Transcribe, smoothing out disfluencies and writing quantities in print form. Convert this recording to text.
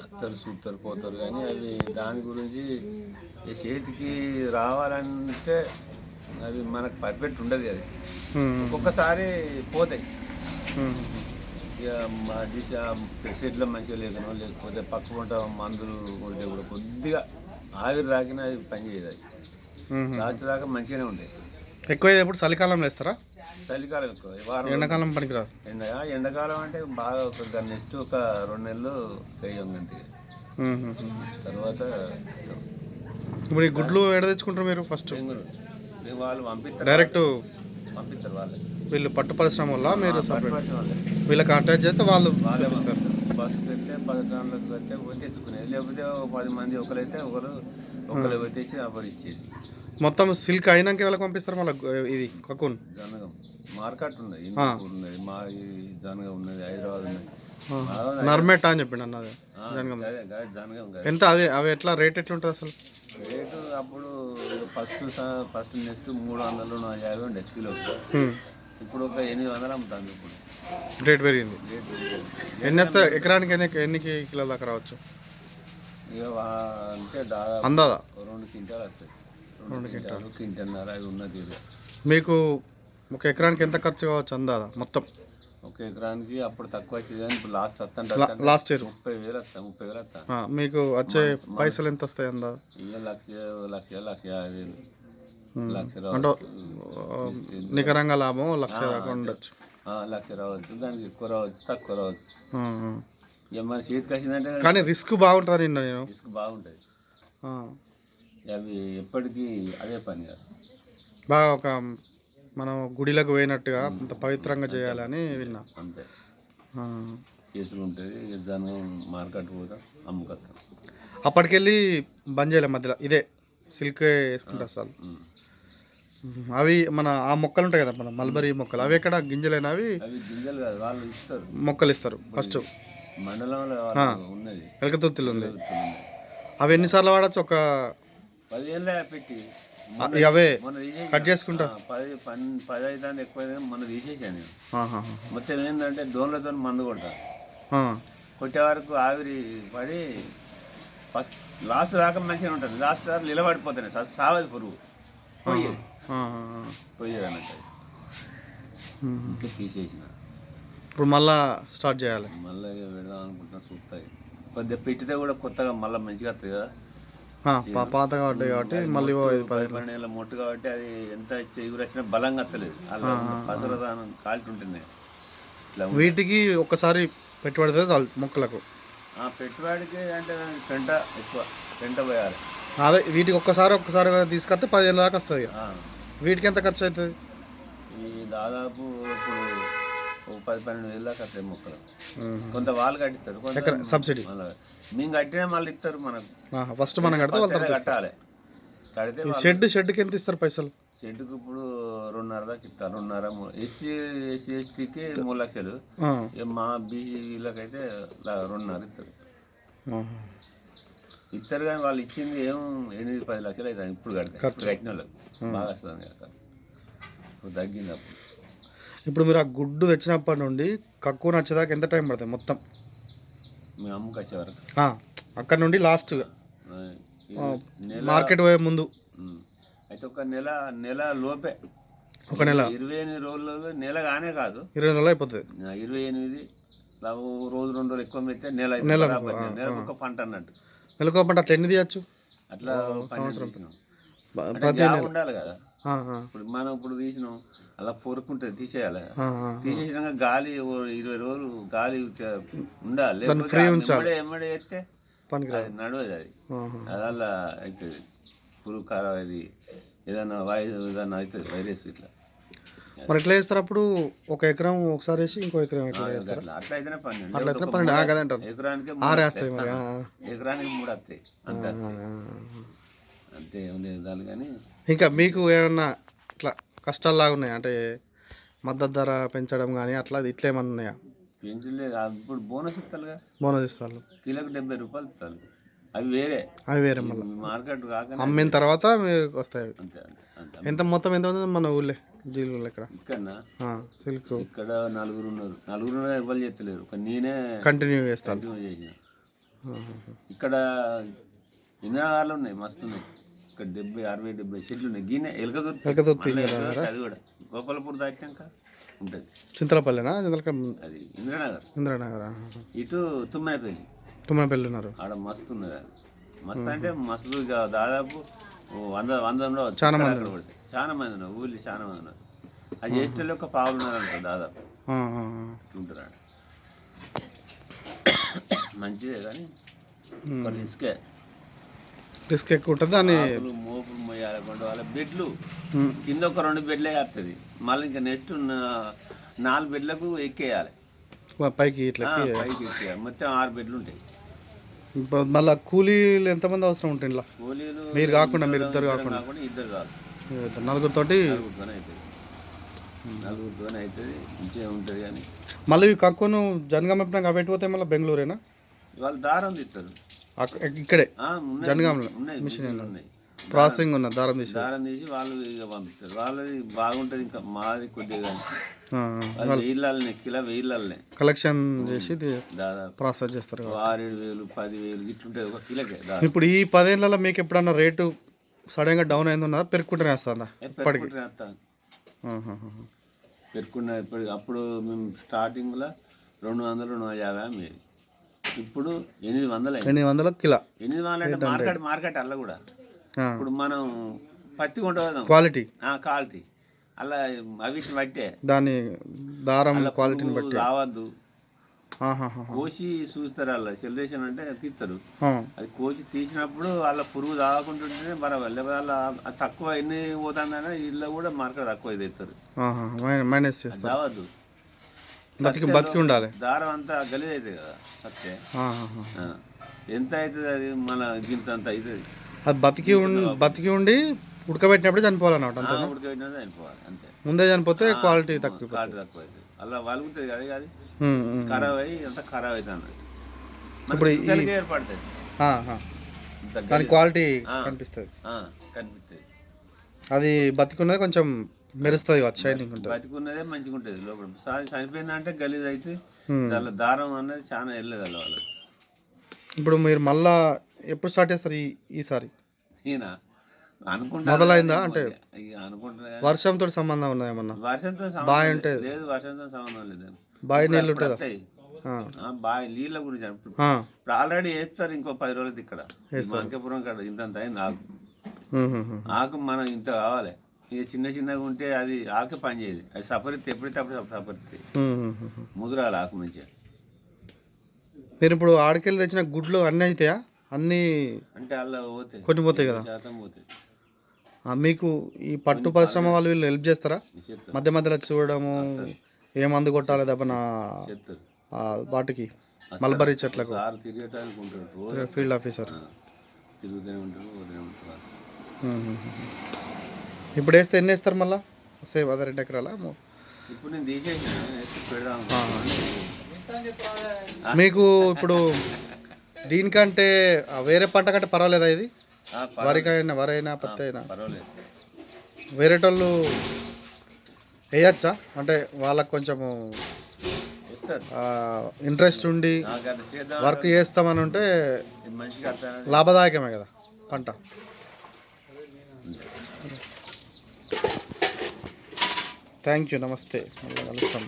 అత్తరు సూత్తరు పోతారు కానీ అవి దాని గురించి చేతికి రావాలంటే అది మనకు పర్ఫెక్ట్ ఉండదు అది. ఒక్కొక్కసారి పోతాయి. ఇక మా దిశ సెట్లో మంచిగా లేకనో లేకపోతే పక్క పంట మందులు ఉంటే కూడా కొద్దిగా ఆవిరి రాకినా అది పనిచేయదు. అది లాస్ట్ దాకా మంచిగానే ఉంటాయి. ఎక్కువ ఎప్పుడు చలికాలంలో వేస్తారా? చలికాలం ఎక్కువ, ఎండాకాలం పనికిరాదు. ఎండాకాలం అంటే బాగా ఒక నెక్స్ట్ ఒక 2 నెలలు వేయం అంతే. తర్వాత ఇప్పుడు ఈ గుడ్లు ఎడ తెచ్చుకుంటారు మీరు? ఫస్ట్ వాళ్ళు పంపిస్తారు, డైరెక్ట్ పంపిస్తారు వాళ్ళే. వీళ్ళు పట్టు పరిశ్రమ వల్ల మీరు వీళ్ళకి అటాచ్ చేస్తే వాళ్ళు వాళ్ళే పంపిస్తారు. బస్సుకి వెళ్తే 10 టన్నులకు వెళ్తే పోయి తెచ్చుకునేది, లేకపోతే 10 మంది ఒకరైతే ఒకరు పెట్టేసి అప్పుడు ఇచ్చేది. మొత్తం సిల్క్ అయినాక వాళ్ళకి పంపిస్తారు మళ్ళీ. ఇది కకూన్ జనగం మార్కెట్ ఉన్నది, ఉన్నది మా జనగం ఉన్నది, హైదరాబాద్ ఉన్నది. నర్మేట అని చెప్పిండు అన్నది జనగం. ఎంత అది అవి ఎట్లా రేట్ ఎట్లా ఉంటుంది అసలు? రేటు అప్పుడు ఫస్ట్ నెక్స్ట్ 300-450 ఉండే కిలో. ఇప్పుడు ఒక 800 అమ్ముతాను. ఇప్పుడు రేట్ పెరిగింది. ఎన్ని వస్తాయి ఎకరానికి? ఎన్ని కిలోల దాకా రావచ్చు? ఇక అంటే దాదాపు అందాదా 2 క్వింటాలు వస్తాయి. 2 క్వింటాలు, క్వింటన్నర అవి ఉన్నది. మీకు ఒక ఎకరానికి ఎంత ఖర్చు కావచ్చు అందాదా మొత్తం? ఒక ఎకరానికి అప్పుడు తక్కువ వచ్చేది కానీ ఇప్పుడు లాస్ట్ లాస్ట్ ఇయర్ 30,000 వస్తాయి. 30,000 వస్తాయి. మీకు వచ్చే పైసలు ఎంత వస్తాయి అందా? ఇక 1,50,000 అంటే నికరంగా లాభం 1,00,000 దాకా ఉండొచ్చు. 1,00,000 రావచ్చు, దానికి ఎక్కువ రావచ్చు, తక్కువ రావచ్చు. ఇక మన చేతికి వచ్చిందంటే కానీ రిస్క్ బాగుంటుంది. నేను రిస్క్ బాగుంటుంది. అవి ఎప్పటికీ అదే పని కాదు. బాగా ఒక మనం గుడిలకు పోయినట్టుగా అంత పవిత్రంగా చేయాలని విన్నా. అంతే చేసుకుంటుంది. దాన్ని మార్కెట్ కూడా అమ్ముకొస్తాం. అప్పటికెళ్ళి బంద్ చేయలే మధ్యలో, ఇదే సిల్క్ వేసుకుంటారు సార్. అవి మన ఆ మొక్కలు ఉంటాయి కదా, మన మల్బరీ మొక్కలు, అవి ఎక్కడ గింజలైనా? అవి గింజలు కాదు, వాళ్ళు ఇస్తారు, మొక్కలు ఇస్తారు. ఫస్ట్ మండలంలో ఉన్నది, ఎలకతుర్తిలో ఉంది. అవి ఎన్నిసార్లు వాడచ్చు? ఒక 10 ఏళ్ళ పెట్టి అవే కట్ చేసుకుంటా 10 అయితే ఎక్కువ మొన్న తీసేసాను. మొత్తం ఏంటంటే డోన్లతో మందు కొడతాను. కొట్టే వరకు ఆవిరి పడి ఫస్ట్ లాస్ట్ దాకా మంచిగా ఉంటుంది. లాస్ట్ దాకా నిలబడిపోతాయి, సావది పురుగు పోయేది అన్నట్టు. ఇంకా తీసేసిన. ఇప్పుడు మళ్ళా స్టార్ట్ చేయాలి. మళ్ళీ పెడదాం అనుకుంటున్నా. చూస్తాయి కొద్దిగా పెట్టితే కూడా కొత్తగా మళ్ళీ మంచిగా వస్తుంది కదా. పాతగా ఉంటాయి కాబట్టి మళ్ళీ 12 ఏళ్ళ మొట్టు కాబట్టి అది ఎంత ఎగురు వచ్చినా బలంగా వస్తలేదు. అలా పసరదానం కాల్చి ఉంటుంది. ఇట్లా వీటికి ఒక్కసారి పెట్టుబడితే చాలు మొక్కలకు. పెట్టుబడికి అంటే పెంట ఎక్కువ, పెంట పోయాలి. అదే వీటికి ఒక్కసారి తీసుకొస్తే 10 ఏళ్ళ దాకా వస్తుంది. వీటికి ఎంత ఖర్చు అవుతుంది? ఈ దాదాపు ఇప్పుడు 10-12 వేలు దాకా వస్తాయి మొక్కలు. కొంత వాళ్ళు కట్టిస్తారు, కొంత సబ్సిడీ. మేము కట్టినా మళ్ళీ ఇస్తారు మనకు. ఫస్ట్ మనం కట్టాలి. కడితే షెడ్కి ఎంత ఇస్తారు పైసలు? షెడ్కి ఇప్పుడు 2.5 దాకా ఇస్తారు. 2.5 SC/ST/STకి 3 లక్షలు. మా బీసీలకైతే 2.5 ఇస్తారు. కానీ వాళ్ళు ఇచ్చింది 8-10 లక్షలు అవుతుంది ఇప్పుడు కట్టిన వాళ్ళకి. బాగా వస్తుంది కదా, ఇప్పుడు తగ్గింది. అప్పుడు ఇప్పుడు మీరు ఆ గుడ్డు తెచ్చినప్పటి నుండి కక్కువ నచ్చేదాకా ఎంత టైం పడుతుంది మొత్తం? మేము అమ్ముకు వచ్చే వరకు అక్కడ నుండి లాస్ట్ మార్కెట్ పోయే ముందు అయితే ఒక నెల లోపే, ఒక నెల 28 రోజులలో, నెల కానే కాదు 20 రోజులు అయిపోతుంది. 28 రోజు 2 రోజులు ఎక్కువ పెడితే నెలకు ఒక పంట అన్నట్టు. నెలకు పంట అట్లా ఎన్ని తీయచ్చు? అట్లా ఉండాలి కదా. ఇప్పుడు మనం తీసినాం అలా పొరుకుంటుంది, తీసేయాలి. తీసేసినాక గాలి 20 రోజులు గాలి ఉండాలి, ఎమ్మడే ఎత్తే నడవదు. అది అలా అవుతుంది పురుగు ఖరాబ్. అది ఏదైనా ఏదైనా అవుతుంది, వైరస్ ఇట్లా. మరి ఎట్లా చేస్తారు అప్పుడు? ఒక ఎకరం ఒకసారి వేసి ఇంకో ఎకరం అట్లా అయితేనే 12. ఎకరానికి 6 వేస్తాయి. మరి ఎకరానికి 3 వస్తాయి అంతే. అంతే ఏం లేదు దాని. కానీ ఇంకా మీకు ఏమన్నా ఇట్లా కష్టాల్లాగా ఉన్నాయా? అంటే మద్దతు ధర పెంచడం కానీ అట్లా ఇట్లా ఏమన్నా ఉన్నాయా? పెంచలేదు. ఇప్పుడు బోనస్ ఇస్తారు, బోనస్ ఇస్తారు. కిలోకి 70 రూపాయలు ఇస్తారు. అవి వేరే మళ్ళీ మార్కెట్ కాక అమ్మిన తర్వాత మీకు వస్తాయి. అంతే. ఎంత మొత్తం ఎంత ఉంది మన ఊళ్ళో జీలు ఇక్కడ? సిల్క్ ఇక్కడ 4 ఉన్నారు. 4 ఎవరు చేస్తలేరు, నేనే కంటిన్యూ చేస్తాను. ఇక్కడ ఇంద్రనగర్లో ఉన్నాయి, మస్తు ఉన్నాయి. ఇక్కడ 70-60-70 చెట్లు ఉన్నాయి. గిన్నె ఎలకదుర్తి అది కూడా గోపాలపూర్ దాటాక ఉంటుంది. చింతలపల్లినా అది ఇంద్రనగర్. ఇంద్రనగర్ ఇటు తుమ్మపల్లి ఉన్నారు. ఆడ మస్తు ఉన్నది. అది మస్తు అంటే మస్తు. ఇక దాదాపు 100 చాలా మంది ఉన్నారు. ఊళ్ళో చాలా మంది ఉన్నారు. అది చేసేటోళ్ళు ఒక పావులు ఉన్నారంట దాదాపు ఉంటారు. మంచిదే కానీ రిస్క్ ఎక్కువ ఉంటుంది. దాన్ని మోపులు మొయ్యాలి, వాళ్ళ బెడ్లు కింద ఒక 2 బెడ్లే వస్తుంది. మళ్ళీ ఇంకా నెక్స్ట్ 4 బెడ్లకు ఎక్కేయాలి, పైకి ఇట్లా పైకి ఎక్కేయాలి. మొత్తం 6 బెడ్లు ఉంటాయి. మళ్ళీ కూలీలు ఎంతమంది అవసరం ఉంటుంది ఇలా? కూలీలు మీరు కాకుండా మీరు ఇద్దరు కాకుండా ఇద్దరు కాదు, 4తోటి 4తోనే అవుతుంది. 4తోనే అవుతుంది, మంచిగా ఉంటుంది. కానీ మళ్ళీ కక్కును జనగామ ఎప్పుడైనా అవి పోతే మళ్ళీ బెంగళూరేనా? వాళ్ళు దారం తీస్తారు ఇక్కడే జనగామలో మిషన్ ఉన్నాయి, ప్రాసెసింగ్ ఉన్న దారం తీసి వాళ్ళు ఇక పంపిస్తారు. వాళ్ళది బాగుంటుంది. ఇంకా మాది కొద్దిగా వెయ్యిళ్ళనే కిలో 1000 కలెక్షన్ చేసి దాదాపు ప్రాసెస్ చేస్తారు. 6,000 10,000 ఇట్లుంటుంది ఒక కిలోకే. ఇప్పుడు ఈ 10 ఏళ్ళలో మీకు ఎప్పుడన్నా రేటు సడన్గా డౌన్ అయింది ఉన్నదా, పెరుగుకుంటూనే వస్తుందా? ఇప్పటికి పెరుగుకున్న అప్పుడు మేము స్టార్టింగ్లో 200-250 అమ్మేది. ఇప్పుడు 800 కిలో. 800 అంటే మార్కెట్ అల్ల కూడా. ఇప్పుడు మనం పత్తి కొంటాం క్వాలిటీ అలా అవిటిని బట్టే దాని దారం క్వాలిటీని బట్టి రావద్దు. కోసి చూస్తారు, అలా సెలరేషన్ అంటే తీస్తారు. అది కోసి తీసినప్పుడు అలా పురుగు తాగకుంటుంటేనే బరాబర్. లేకపోతే అలా తక్కువ ఎన్ని పోతుందనే ఇల్లు కూడా మార్కెట్ తక్కువ తెస్తారు. మైనస్ రావద్దు, బతికి ఉండాలి. దారం అంతా గలీజ్ అవుతుంది కదా సత్తే. ఎంత అవుతుంది అది మన గింత అంత అవుతుంది. అది బతికి ఉండి ఉడకబెట్టినప్పుడు చనిపోవాలన్నమాట. ఉడకబెట్టినప్పుడు చనిపోవాలి అంతే. ముందే చనిపోతే క్వాలిటీ తక్కువ అవుతుంది. అలా వలుగుతుంది కదా, అది ఖరాబ్ అయ్యి అంత ఖరాబ్ అవుతుంది. ఇప్పుడు ఏర్పడుతుంది, దాని క్వాలిటీ కనిపిస్తుంది. అది బతికున్నది కొంచెం మెరుస్తుంది, షైనింగ్ ఉంటుంది. బతికున్నదే మంచిగా ఉంటుంది. లోపల చనిపోయిందంటే గలీజ్ అయితే దాని దారం అనేది చాలా వెళ్ళదు అలా వాళ్ళు. ఇప్పుడు మీరు మళ్ళా ఎప్పుడు స్టార్ట్ చేస్తారు ఈసారి? మొదలైందా అంటే వర్షంతో సంబంధం ఉందా ఏమన్నా? వర్షంతో బావి ఉంటే లేదు, వర్షంతో సంబంధం లేదు. బావి నీళ్ళు ఉంటుందా? బావి నీళ్ళ గురించి ఇప్పుడు ఆల్రెడీ వేస్తారు. ఇంకో 10 రోజులకి ఇక్కడ మంకేపురం కాడ ఇంత అయింది ఆకు మనం ఇంత కావాలి. ఇక చిన్నగా ఉంటే అది ఆకు పని చేయదు. అది సపరిస్తే ఎప్పుడైతే అప్పుడు సపరిస్తాయి. ముదురాలి ఆకు మంచిగా. మీరు ఇప్పుడు ఆడికెళ్ళి తెచ్చిన గుడ్లు అన్నీ అవుతాయా? అన్నీ అంటే అలా పోతాయి, కొన్ని పోతాయి కదా. శాతం పోతాయి. మీకు ఈ పట్టు పరిశ్రమ వాళ్ళు వీళ్ళు హెల్ప్ చేస్తారా? మధ్య మధ్యలో చూడడము, ఏ మందు కొట్టాలి తప్పన వాటికి మల్బరీ చెట్లకు ఫీల్డ్ ఆఫీసర్ తిరుగుతూనే ఉంటారు. ఇప్పుడు వేస్తే ఎన్ని వేస్తారు మళ్ళీ? సేమ్ అదే 2 ఎకరాలా? ఇప్పుడు నేను తీసేసి మీకు ఇప్పుడు దీనికంటే వేరే పంట కంటే పర్వాలేదా ఇది? వరైనా పత్తి అయినా వేరేటోళ్ళు వేయచ్చా? అంటే వాళ్ళకు కొంచెము ఇంట్రెస్ట్ ఉండి వర్క్ చేస్తామని ఉంటే లాభదాయకమే కదా పంట. థ్యాంక్ యూ, నమస్తే, మళ్ళీ కలుస్తాం.